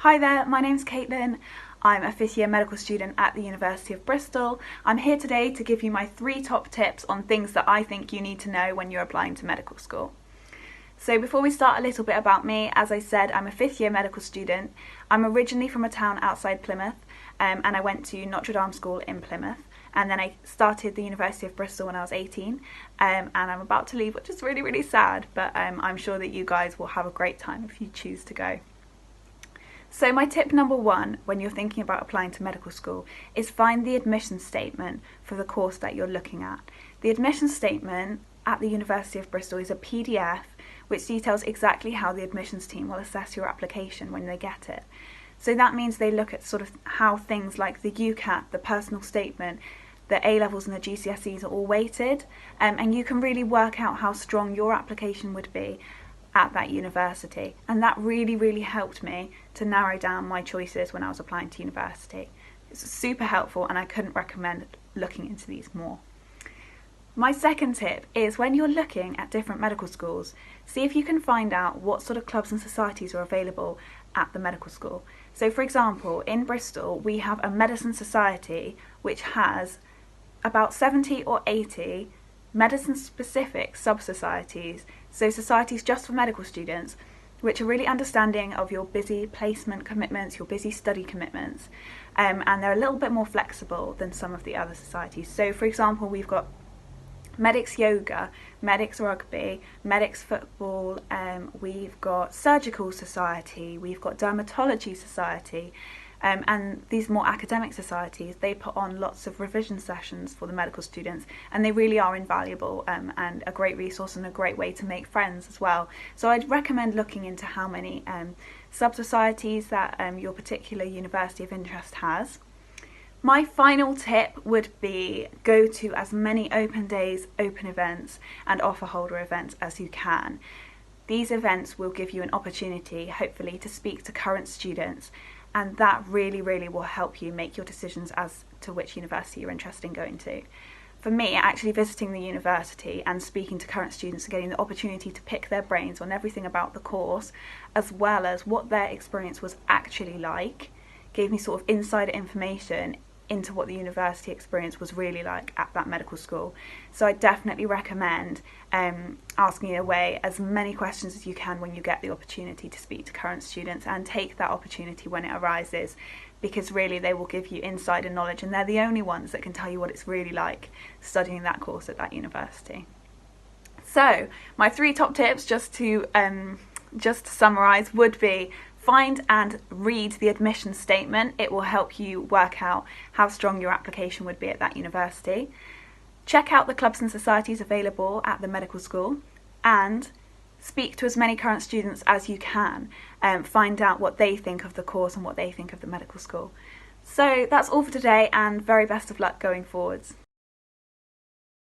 Hi there, my name's Caitlin. I'm a fifth year medical student at the University of Bristol. I'm here today to give you my 3 top tips on things that I think you need to know when you're applying to medical school. So before we start, a little bit about me. As I said, I'm a 5th year medical student. I'm originally from a town outside Plymouth, and I went to Notre Dame School in Plymouth. And then I started the University of Bristol when I was 18, and I'm about to leave, which is really, really sad, but I'm sure that you guys will have a great time if you choose to go. So my tip number 1 when you're thinking about applying to medical school is find the admission statement for the course that you're looking at. The admission statement at the University of Bristol is a PDF which details exactly how the admissions team will assess your application when they get it. So that means they look at sort of how things like the UCAT, the personal statement, the A-levels and the GCSEs are all weighted, and you can really work out how strong your application would be at that university, and that really helped me to narrow down my choices when I was applying to university. It's super helpful and I couldn't recommend looking into these more. My second tip is when you're looking at different medical schools, see if you can find out what sort of clubs and societies are available at the medical school. So for example, in Bristol we have a medicine society which has about 70 or 80 medicine-specific sub-societies, so societies just for medical students, which are really understanding of your busy placement commitments, your busy study commitments, and they're a little bit more flexible than some of the other societies. So for example, we've got medics yoga, medics rugby, medics football, we've got surgical society, we've got dermatology society, and these more academic societies, they put on lots of revision sessions for the medical students, and they really are invaluable and a great resource and a great way to make friends as well. So I'd recommend looking into how many sub-societies that your particular university of interest has. My final tip would be go to as many open days, open events and offer holder events as you can. These events will give you an opportunity, hopefully, to speak to current students, and that really will help you make your decisions as to which university you're interested in going to. For me, actually visiting the university and speaking to current students and getting the opportunity to pick their brains on everything about the course, as well as what their experience was actually like, gave me sort of insider information into what the university experience was really like at that medical school. So I definitely recommend asking away as many questions as you can when you get the opportunity to speak to current students, and take that opportunity when it arises, because really they will give you insider knowledge, and they're the only ones that can tell you what it's really like studying that course at that university. So my 3 top tips, just to summarise, would be: find and read the admission statement. It will help you work out how strong your application would be at that university. Check out the clubs and societies available at the medical school, and speak to as many current students as you can. Find out what they think of the course and what they think of the medical school. So that's all for today, and very best of luck going forwards.